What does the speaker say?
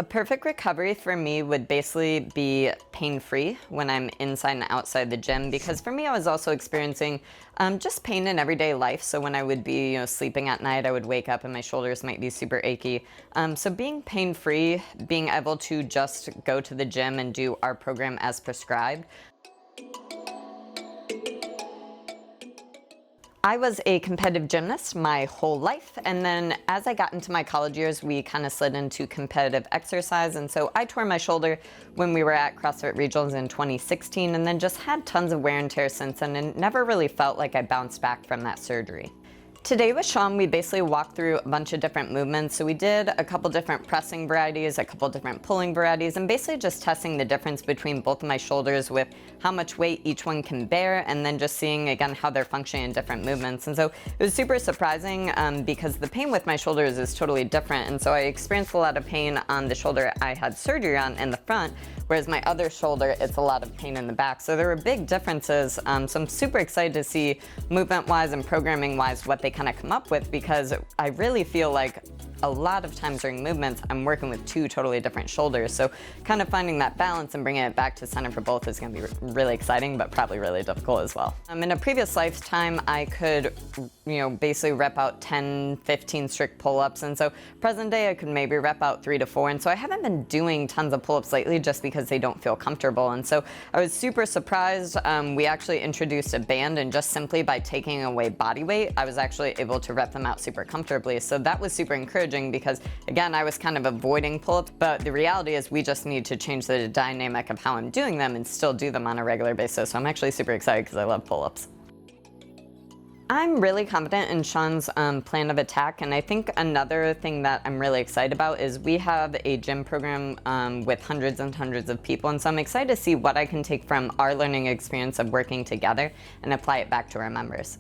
A perfect recovery for me would basically be pain-free when I'm inside and outside the gym, because for me I was also experiencing just pain in everyday life. So when I would be sleeping at night, I would wake up and my shoulders might be super achy. So being pain-free, being able to just go to the gym and do our program as prescribed. I was a competitive gymnast my whole life, and then as I got into my college years, we kind of slid into competitive exercise, and so I tore my shoulder when we were at CrossFit Regionals in 2016, and then just had tons of wear and tear since then, and never really felt like I bounced back from that surgery. Today with Sean, we basically walked through a bunch of different movements. So we did a couple different pressing varieties, a couple different pulling varieties, and basically just testing the difference between both of my shoulders with how much weight each one can bear, and then just seeing again how they're functioning in different movements. And so it was super surprising because the pain with my shoulders is totally different. And so I experienced a lot of pain on the shoulder I had surgery on in the front, whereas my other shoulder, it's a lot of pain in the back. So there were big differences. So I'm super excited to see movement-wise and programming-wise what they kind of come up with, because I really feel like a lot of times during movements, I'm working with two totally different shoulders. So kind of finding that balance and bringing it back to center for both is going to be really exciting, but probably really difficult as well. In a previous lifetime, I could, basically rep out 10, 15 strict pull-ups. And so present day, I could maybe rep out 3 to 4. And so I haven't been doing tons of pull-ups lately just because they don't feel comfortable. And so I was super surprised. We actually introduced a band, and just simply by taking away body weight, I was actually able to rep them out super comfortably. So that was super encouraging, because again, I was kind of avoiding pull-ups, but the reality is we just need to change the dynamic of how I'm doing them and still do them on a regular basis. So I'm actually super excited because I love pull-ups. I'm really confident in Sean's plan of attack, and I think another thing that I'm really excited about is we have a gym program with hundreds and hundreds of people, and so I'm excited to see what I can take from our learning experience of working together and apply it back to our members.